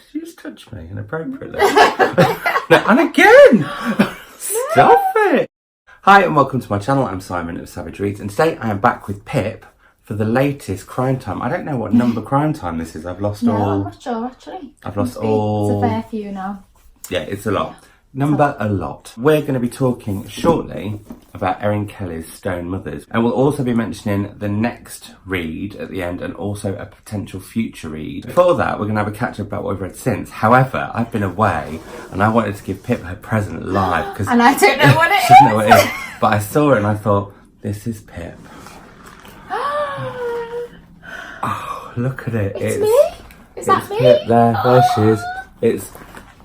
did you just touch me inappropriately? No, and again! Stop it! Hi and welcome to my channel. I'm Simon of Savage Reads, and today I am back with Pip for the latest Crime Time. I don't know what number Crime Time this is. I've lost all... I'm not sure actually. I've lost all... It's a fair few now. Yeah, it's a lot. Number a lot. We're going to be talking shortly about Erin Kelly's Stone Mothers, and we'll also be mentioning the next read at the end and also a potential future read. Before that, we're going to have a catch up about what we've read since. However, I've been away and I wanted to give Pip her present live because and I don't know what it is. She doesn't know what it is. But I saw it and I thought, this is Pip. Oh, look at it. It's me? Is that me? Pip there she is. It's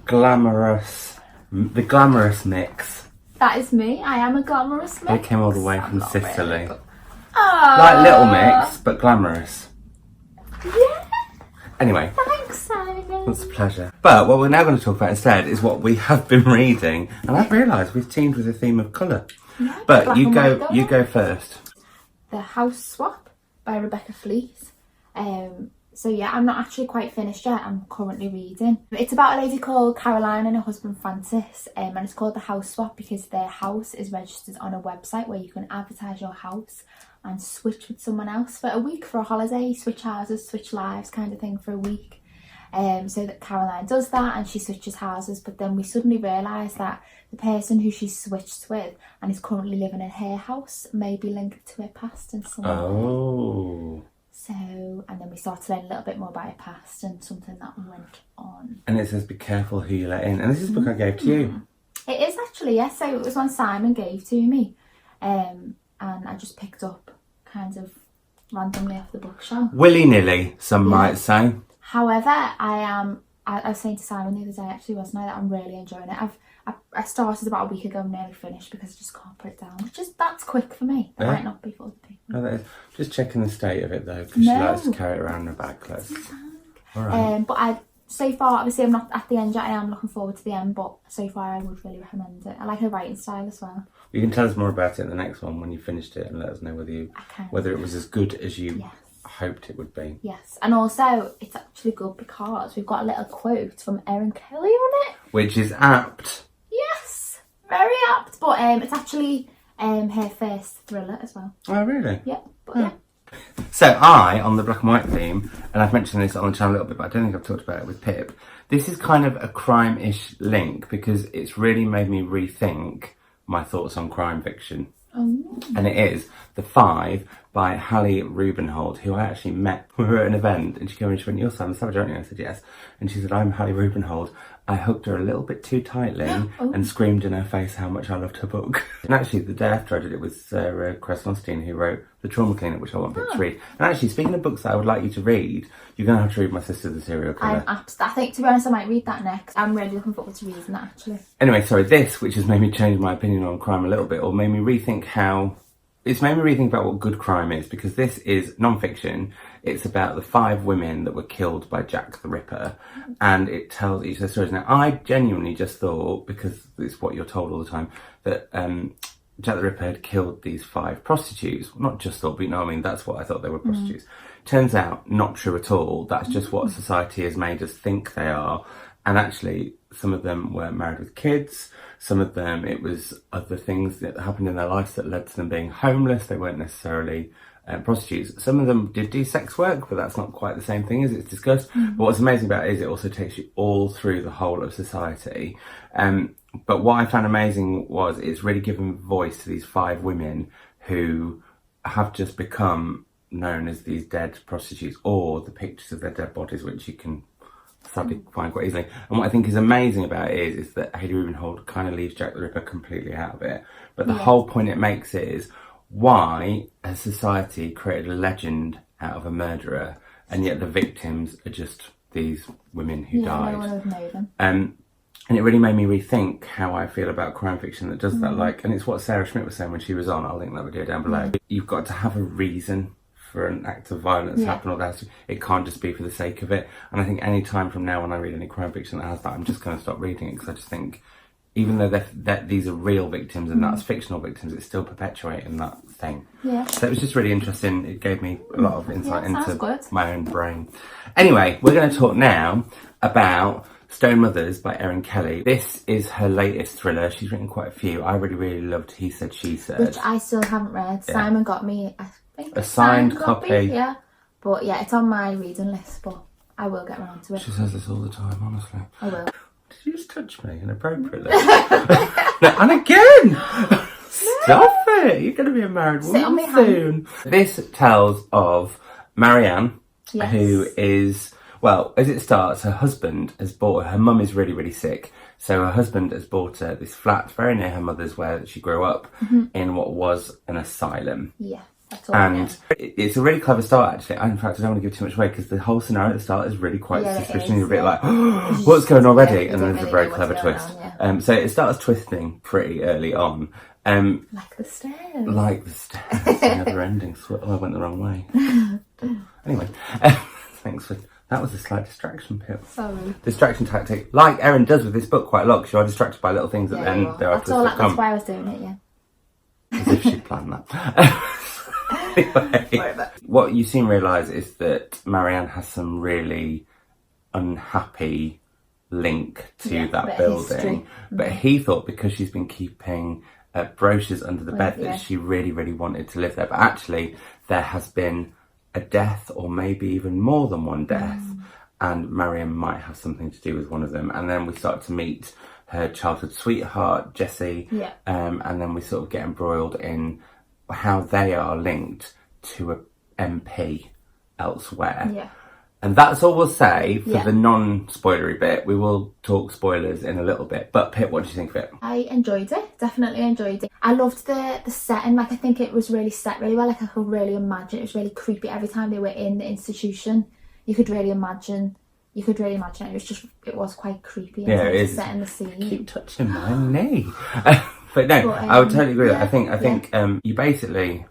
glamorous. The glamorous mix. That is me. I am a glamorous mix. They came all the way from Sicily. Really, but... Like Little Mix, but glamorous. Yeah. Anyway. Thanks, Simon. It's a pleasure. But what we're now going to talk about instead is what we have been reading. And I've realised we've teamed with a theme of colour. Yeah, but you go first. The House Swap by Rebecca Fleet. So yeah, I'm not actually quite finished yet. I'm currently reading. It's about a lady called Caroline and her husband Francis, and it's called The House Swap because their house is registered on a website where you can advertise your house and switch with someone else for a week for a holiday, switch houses, switch lives kind of thing for a week. So that Caroline does that and she switches houses, but then we suddenly realise that the person who she switched with and is currently living in her house may be linked to her past in some way. Oh. So, and then we started to learn a little bit more about her past and something that went on. And it says, be careful who you let in. And this is a book I gave to you. It is actually, yes. So it was one Simon gave to me. And I just picked up kind of randomly off the bookshelf. Willy-nilly, some might say. However, I was saying to Simon the other day actually, wasn't I, that I'm really enjoying it. I started about a week ago and nearly finished because I just can't put it down. That's quick for me. That might not be for other people. No, that is. Just checking the state of it though, because she likes to carry it around in her bag clothes. All right. But so far, obviously I'm not at the end yet. I am looking forward to the end, but so far I would really recommend it. I like her writing style as well. You can tell us more about it in the next one when you finished it and let us know whether it was as good as you hoped it would be. Yes, and also it's actually good because we've got a little quote from Erin Kelly on it. Which is apt. Yes, very apt, but it's actually her first thriller as well. Oh really? Yeah, but yeah. So on the black and white theme, and I've mentioned this on the channel a little bit, but I don't think I've talked about it with Pip. This is kind of a crime-ish link because it's really made me rethink my thoughts on crime fiction. Oh. And it is The Five by Hallie Rubenhold, who I actually met. We were at an event and she came in and she went, "You're Simon Savage, aren't you?" I said, "Yes." And she said, "I'm Hallie Rubenhold." I hugged her a little bit too tightly and screamed in her face how much I loved her book. And actually the day after I did it with Sarah Krasnostein, who wrote The Trauma Clinic, which I want Pip to read. And actually, speaking of books that I would like you to read, you're going to have to read My Sister the Serial Killer. I think, to be honest, I might read that next. I'm really looking forward to reading that actually. Anyway, sorry, this, which has made me change my opinion on crime a little bit, or made me rethink about what good crime is, because this is non-fiction. It's about the 5 women that were killed by Jack the Ripper, and it tells each of their stories. Now, I genuinely just thought, because it's what you're told all the time, that Jack the Ripper had killed these 5 prostitutes. Not just thought, but you know what I mean, that's what I thought they were prostitutes. Turns out, not true at all. That's just what society has made us think they are. And actually, some of them were married with kids. Some of them, it was other things that happened in their lives that led to them being homeless. They weren't necessarily prostitutes. Some of them did do sex work, but that's not quite the same thing as it's discussed. But what's amazing about it is it also takes you all through the whole of society. But what I found amazing was it's really given voice to these 5 women who have just become known as these dead prostitutes, or the pictures of their dead bodies, which you can sadly find quite easily. And what I think is amazing about it is that Hallie Rubenhold kind of leaves Jack the Ripper completely out of it. But the whole point it makes is why has society created a legend out of a murderer, and yet the victims are just these women who died. No one would know them. And it really made me rethink how I feel about crime fiction that does that. And it's what Sarah Schmidt was saying when she was on. I'll link that video down below. You've got to have a reason for an act of violence happen, or that it can't just be for the sake of it. And I think any time from now when I read any crime fiction that has that, I'm just going to stop reading it, because I just think even though these are real victims and that's fictional victims, it's still perpetuating that thing. Yeah. So it was just really interesting. It gave me a lot of insight into my own brain. Anyway, we're going to talk now about Stone Mothers by Erin Kelly. This is her latest thriller. She's written quite a few. I really, really loved He Said, She Said. Which I still haven't read. Yeah. Simon got me, I think, a signed copy. Yeah. But yeah, it's on my reading list, but I will get around to it. She says this all the time, honestly. I will. Did you just touch me inappropriately? No, and again! Stop it! You're going to be a married woman soon. This tells of Marianne, Yes. who is, well, as it starts, her husband has bought her. Her mum is really, really sick. So her husband has bought her this flat very near her mother's where she grew up in what was an asylum. Yeah. That's all I know. And it's a really clever start, actually. In fact, I don't want to give too much away because the whole scenario at the start is really quite suspicious. You're a bit like, oh, what's going on already? And then there's a very clever twist. So it starts twisting pretty early on. Like the stairs. Like the stairs. Never ending. Oh, I went the wrong way. Anyway, thanks for... That was a slight distraction, Pip. Sorry. Distraction tactic. Like Erin does with this book quite a lot because you are distracted by little things that then there are twists that come. That's why I was doing it, yeah. As if she'd planned that. Anyway, what you soon realise is that Marianne has some really unhappy link to that building. But he thought because she's been keeping brochures under the bed that she really, really wanted to live there. But actually, there has been a death, or maybe even more than one death, and Marianne might have something to do with one of them. And then we start to meet her childhood sweetheart, Jessie, and then we sort of get embroiled in how they are linked to a MP elsewhere. Yeah. And that's all we'll say for the non-spoilery bit. We will talk spoilers in a little bit. But Pip, what did you think of it? I enjoyed it. Definitely enjoyed it. I loved the setting. Like, I think it was really set really well. Like, I could really imagine. It was really creepy. Every time they were in the institution, you could really imagine it. It was quite creepy. Yeah, it is. Setting the scene. Keep touching my knee. But no, I would totally agree with that. I think you basically...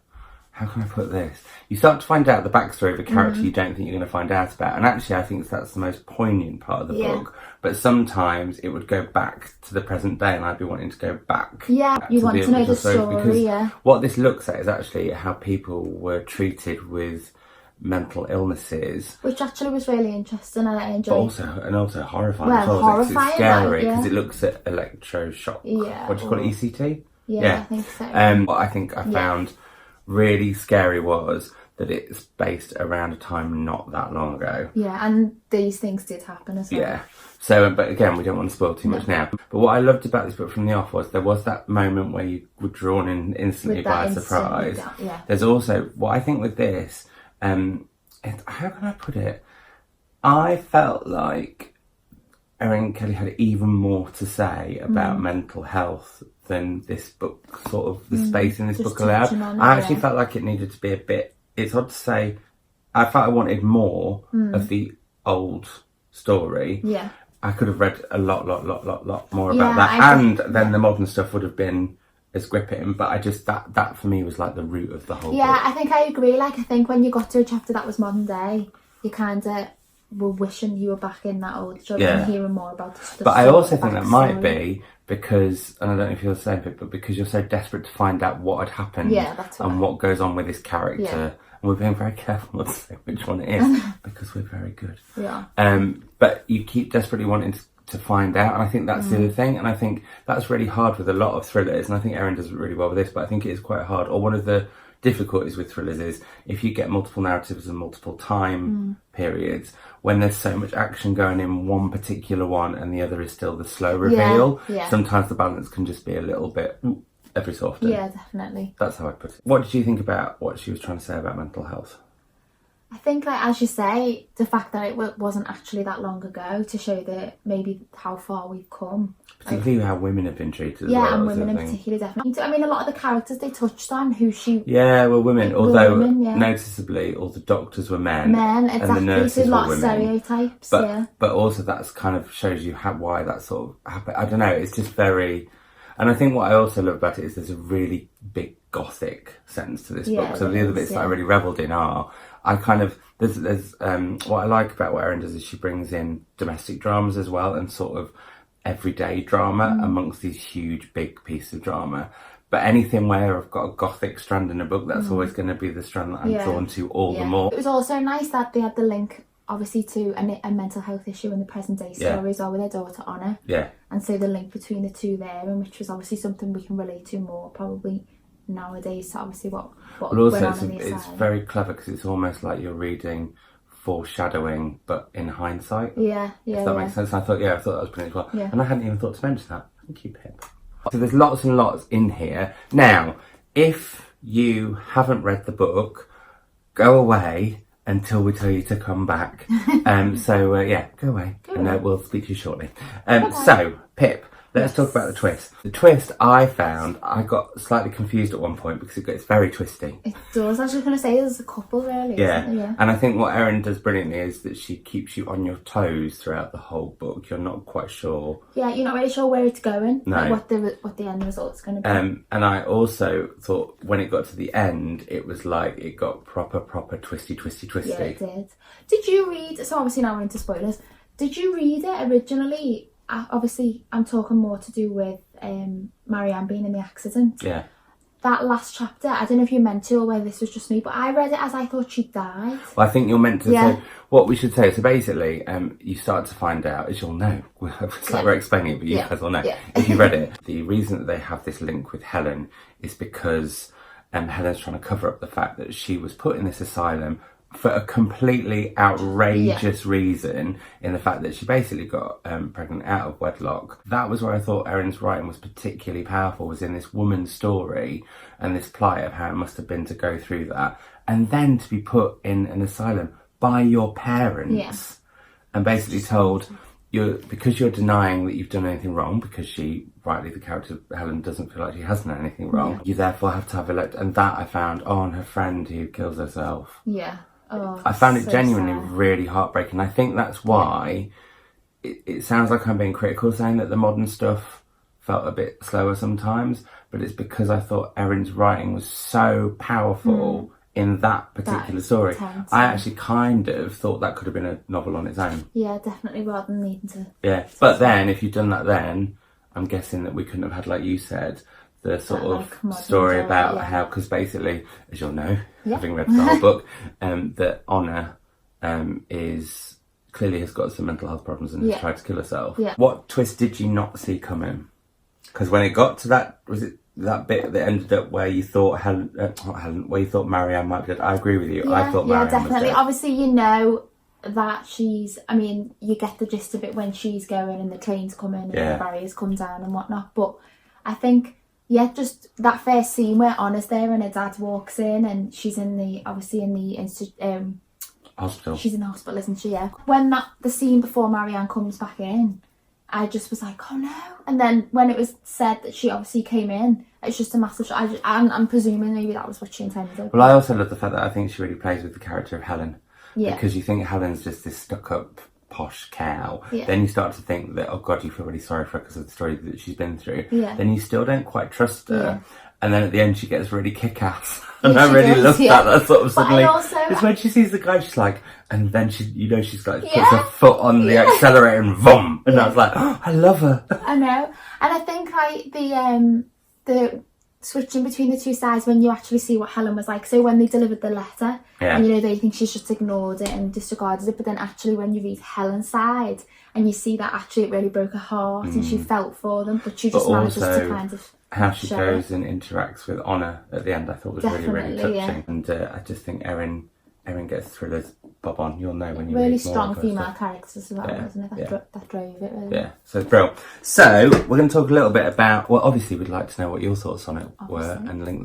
How can I put this? You start to find out the backstory of a character you don't think you're going to find out about. And actually, I think that's the most poignant part of the book. But sometimes it would go back to the present day and I'd be wanting to go back. Yeah, you want to know the story, because what this looks at is actually how people were treated with mental illnesses. Which actually was really interesting and I enjoyed. But also horrifying. Well, horrifying. It's scary because it looks at electroshock. Yeah. What do you call it? ECT? Yeah, I think so. What I think I found really scary was that it's based around a time not that long ago. Yeah, and these things did happen as well. Yeah. So, but again, we don't want to spoil too much now. But what I loved about this book from the off was there was that moment where you were drawn in instantly by surprise. There's also, what I think with this, how can I put it? I felt like Erin Kelly had even more to say about mental health than this book, sort of the space in this book allowed. I actually felt like it needed to be a bit, it's odd to say, I felt I wanted more of the old story. Yeah. I could have read a lot more about that. And then the modern stuff would have been as gripping, but I just, that for me was like the root of the whole book. I think I agree. Like, I think when you got to a chapter that was modern day, you kind of were wishing you were back in that old story and hearing more about the stuff. But I also think that might be because, and I don't know if you're the same, but because you're so desperate to find out what had happened and what goes on with this character. Yeah. And we're being very careful not to say which one it is because we're very good. Yeah. But you keep desperately wanting to find out, and I think that's the other thing, and I think that's really hard with a lot of thrillers, and I think Erin does it really well with this, but I think it is quite hard, or one of the difficulties with thrillers is if you get multiple narratives and multiple time periods, when there's so much action going in one particular one and the other is still the slow reveal, sometimes the balance can just be a little bit every so often. Yeah, definitely. That's how I put it. What did you think about what she was trying to say about mental health? I think, like, as you say, the fact that it wasn't actually that long ago to show that maybe how far we've come. Particularly how women have been treated as well. Yeah, and women in particular, definitely. I mean, a lot of the characters they touched on who she... Yeah, were women, although noticeably all the doctors were men. Men, exactly. And the nurses so a lot were of women. stereotypes, But also that's kind of shows you why that sort of happened. I don't know, it's just very... And I think what I also love about it is there's a really big gothic sense to this book. So the other bits that I really revelled in are... I kind of... There's what I like about what Erin does is she brings in domestic dramas as well and sort of everyday drama amongst these huge big pieces of drama. But anything where I've got a gothic strand in a book, that's always going to be the strand that I'm drawn to all the more. It was also nice that they had the link obviously to a mental health issue in the present day stories are with her daughter Honor. Yeah. And so the link between the two there, and which was obviously something we can relate to more probably nowadays. So obviously what But also went on in the it's asylum. very clever because it's almost like you're reading foreshadowing, but in hindsight. Yeah, If that makes sense. And I thought that was brilliant as well. Yeah. And I hadn't even thought to mention that. Thank you, Pip. So there's lots and lots in here. Now, if you haven't read the book, go away until we tell you to come back. So go away, and we'll speak to you shortly. So, Pip, let's talk about the twist. The twist I found, I got slightly confused at one point because it's very twisty. It does. I was just going to say there's a couple really. Yeah. Isn't there? Yeah. And I think what Erin does brilliantly is that she keeps you on your toes throughout the whole book. You're not quite sure. Yeah, you're not really sure where it's going. No. Like what the end result's going to be. And I also thought when it got to the end, it was like it got proper twisty. Yeah, it did. Did you read? So obviously now we're into spoilers. Did you read it originally? Obviously, I'm talking more to do with Marianne being in the accident. Yeah. That last chapter, I don't know if you meant to or whether this was just me, but I read it as I thought she died. Well, I think you're meant to say what we should say. So basically, you start to find out, as you'll know, it's like we're explaining it, but you guys will know. Yeah. If you read it, the reason that they have this link with Helen is because Helen's trying to cover up the fact that she was put in this asylum for a completely outrageous reason, in the fact that she basically got pregnant out of wedlock. That was where I thought Erin's writing was particularly powerful, was in this woman's story and this plight of how it must have been to go through that, and then to be put in an asylum by your parents and basically told because you're denying that you've done anything wrong, because she, rightly the character Helen, doesn't feel like she has done anything wrong, you therefore have to have and that I found on her friend who kills herself. I found it genuinely really heartbreaking. I think that's why it sounds like I'm being critical saying that the modern stuff felt a bit slower sometimes, but it's because I thought Erin's writing was so powerful in that particular story. I actually kind of thought that could have been a novel on its own. Yeah, definitely, rather than needing to... Yeah, but then if you'd done that then, I'm guessing that we couldn't have had, like you said, the sort of story about how, because basically, as you'll know, having read the whole book, that Honor is clearly has got some mental health problems and has tried to kill herself. What twist did you not see coming? Because when it got to that, was it that bit that ended up where you thought where you thought Marianne might be dead? I agree with you. I thought Marianne definitely. was dead. Obviously, you know that she's, I mean, you get the gist of it when she's going and the trains come in and the barriers come down and whatnot, but I think just that first scene where Honor's there and her dad walks in and she's in the hospital. She's in the hospital, isn't she? Yeah. When the scene before Marianne comes back in, I just was like, oh no. And then when it was said that she obviously came in, it's just a massive shock. I'm presuming maybe that was what she intended. Well, I also love the fact that I think she really plays with the character of Helen. Yeah. Because you think Helen's just this stuck-up posh cow. Yeah. Then you start to think that, oh God, you feel really sorry for her because of the story that she's been through. Yeah. Then you still don't quite trust her. Yeah. And then at the end she gets really kick-ass. Yeah, and I really love that sort of suddenly. Also, it's when she sees the guy, she's like, and then she's like, puts her foot on the accelerator and vroom. And I was like, oh, I love her. I know. And I think like the switching between the two sides when you actually see what Helen was like. So when they delivered the letter, and you know, they think she's just ignored it and disregarded it, but then actually when you read Helen's side and you see that actually it really broke her heart and she felt for them, but she just manages to kind of how she goes and interacts with Honor at the end, I thought was really touching. Yeah. And I just think Erin gets thrillers bob on. You'll know when you really read strong more female characters as well, wasn't it? That drove it really. Yeah, so it's brilliant. So we're going to talk a little bit about. Well, obviously we'd like to know what your thoughts on it were, and link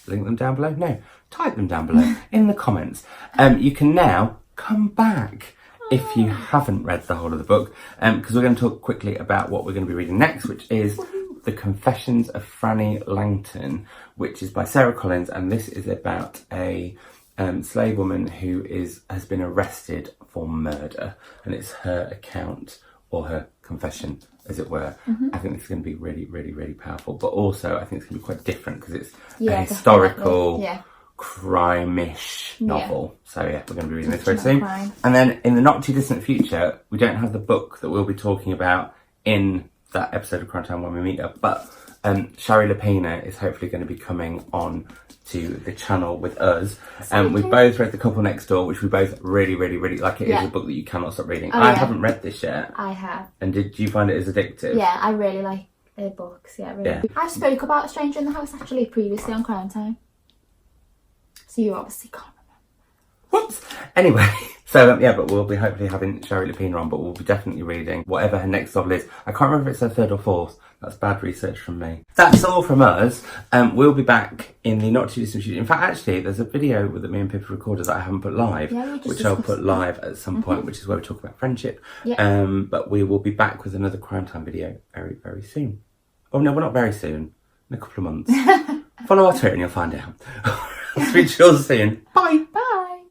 them down below. No, type them down below in the comments. You can now come back if you haven't read the whole of the book, because we're going to talk quickly about what we're going to be reading next, which is The Confessions of Franny Langton, which is by Sarah Collins, and this is about a slave woman who has been arrested for murder, and it's her account or her confession, as it were. I think this is going to be really, really, really powerful, but also I think it's going to be quite different because it's a historical, crime-ish novel. So we're going to be reading this very soon. And then in the not too distant future, we don't have the book that we'll be talking about in that episode of Crime Time when we meet up, but Shari Lapina is hopefully going to be coming on to the channel with us. We Exciting. both read The Couple Next Door, which we both really, really, really like. It is Yeah. a book that you cannot stop reading. Oh, I yeah. haven't read this yet. I have. And did you find it as addictive? Yeah, I really like books. Yeah, really. Yeah. I spoke about Stranger in the House actually previously on Crime Time. So you obviously can't remember. Whoops. Anyway, so yeah, but we'll be hopefully having Shari Lapina on, but we'll be definitely reading whatever her next novel is. I can't remember if it's her third or fourth. That's bad research from me. That's all from us. We'll be back in the not too distant future. In fact, actually, there's a video that me and Pip recorded that I haven't put live, Yeah, we just which I'll discussed put live at some point, which is where we talk about friendship. Yeah. But we will be back with another Crime Time video very, very soon. Oh no, we're not very soon. In a couple of months. Follow our Twitter and you'll find out. I'll speak to you all soon. Bye. Bye.